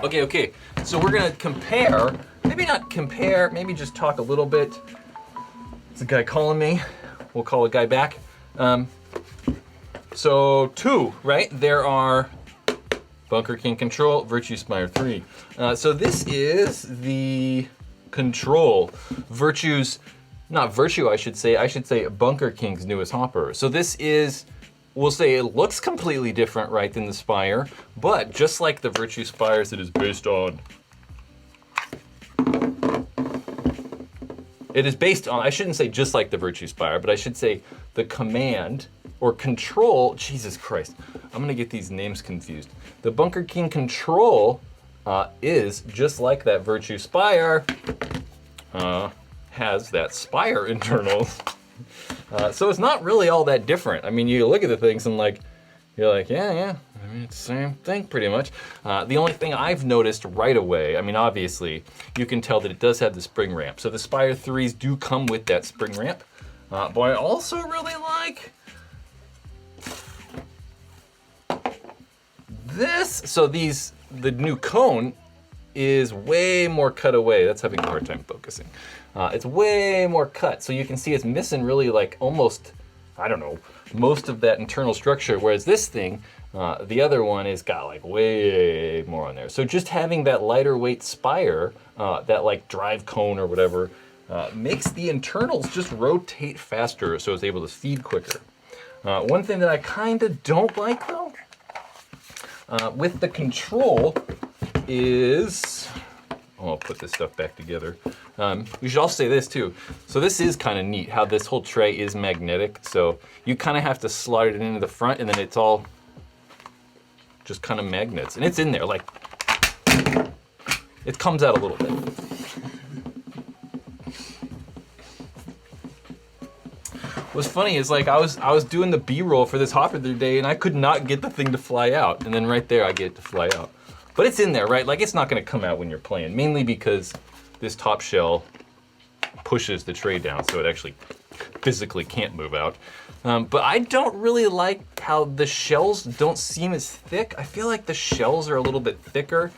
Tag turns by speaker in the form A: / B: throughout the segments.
A: Okay, so we're gonna compare, maybe not compare, maybe just talk a little bit. It's a guy calling me, we'll call a guy back. So two, right? There are Bunker King Control, Virtue Spire 3. So this is the Control, not Virtue I should say Bunker King's newest hopper. So this is, we'll say it looks completely different, right, than the Spire, but just like the Virtue Spires, it is based on, I shouldn't say just like the Virtue Spire, but I should say the command or control, Jesus Christ, I'm gonna get these names confused. The Bunker King Control is just like that Virtue Spire, has that Spire internal. So it's not really all that different. I mean, you look at the things and you're like, yeah, I mean, it's the same thing pretty much. The only thing I've noticed right away, I mean, obviously, you can tell that it does have the spring ramp. So the Spire 3s do come with that spring ramp. But I also really like this. So the new cone is way more cut away. That's having a hard time focusing. It's way more cut. So you can see it's missing really almost, I don't know, most of that internal structure. Whereas this thing, the other one has got way more on there. So just having that lighter weight Spire, that drive cone or whatever, makes the internals just rotate faster so it's able to feed quicker. One thing that I kind of don't like though, with the Control is, I'll put this stuff back together. We should also say this too. So this is kind of neat how this whole tray is magnetic. So you kind of have to slide it into the front and then it's all just kind of magnets. And it's in there, it comes out a little bit. What's funny is I was doing the B-roll for this hopper the other day and I could not get the thing to fly out. And then right there I get it to fly out. But it's in there, right? It's not gonna come out when you're playing, mainly because this top shell pushes the tray down so it actually physically can't move out. But I don't really like how the shells don't seem as thick. I feel like the shells are a little bit thicker.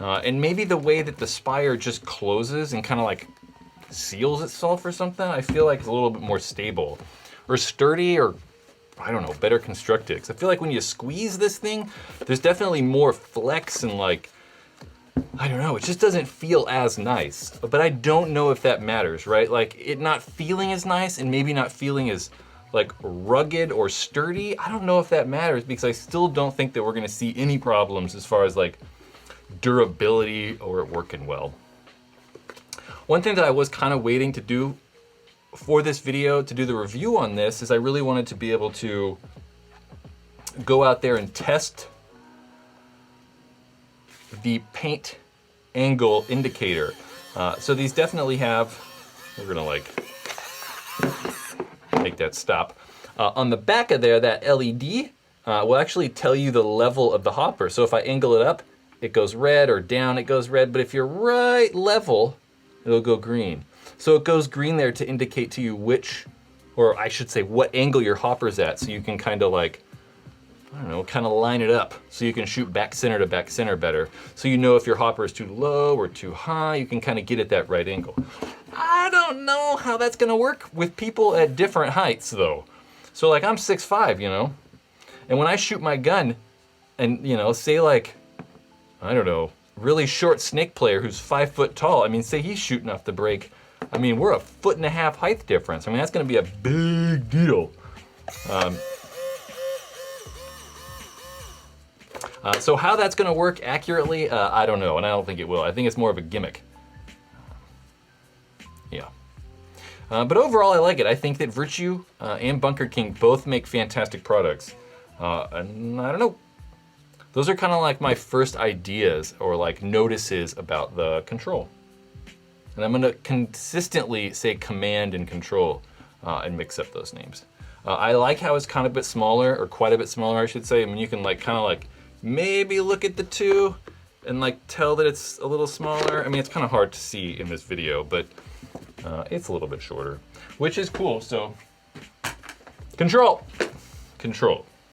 A: And maybe the way that the Spire just closes and kind of seals itself or something, I feel like it's a little bit more stable or sturdy, or I don't know, better constructed. Because I feel like when you squeeze this thing, there's definitely more flex and I don't know, it just doesn't feel as nice. But I don't know if that matters, right? It not feeling as nice and maybe not feeling as rugged or sturdy. I don't know if that matters because I still don't think that we're gonna see any problems as far as durability or it working well. One thing that I was kind of waiting to do for this video, to do the review on this, is I really wanted to be able to go out there and test the paint angle indicator. So these definitely have, we're gonna make that stop. On the back of there, that LED will actually tell you the level of the hopper. So if I angle it up, it goes red, or down, it goes red. But if you're right level, it'll go green. So it goes green there to indicate to you which, or I should say what angle your hopper's at. So you can kind of I don't know, kind of line it up so you can shoot back center to back center better. So you know if your hopper is too low or too high, you can kind of get at that right angle. I don't know how that's gonna work with people at different heights though. So I'm 6'5", and when I shoot my gun and, say I don't know, really short snake player who's 5 foot tall, I mean, say he's shooting off the break, I mean, we're 1.5 foot height difference. I mean, that's gonna be a big deal. So how that's gonna work accurately, I don't know, and I don't think it will. I think it's more of a gimmick. Yeah. But overall, I like it. I think that Virtue and Bunker King both make fantastic products. And I don't know, those are kind of my first ideas or notices about the Control. And I'm gonna consistently say command and Control and mix up those names. I like how it's kind of a bit smaller, or quite a bit smaller, I should say. I mean, you can maybe look at the two and tell that it's a little smaller. I mean, it's kind of hard to see in this video, but it's a little bit shorter, which is cool. So Control.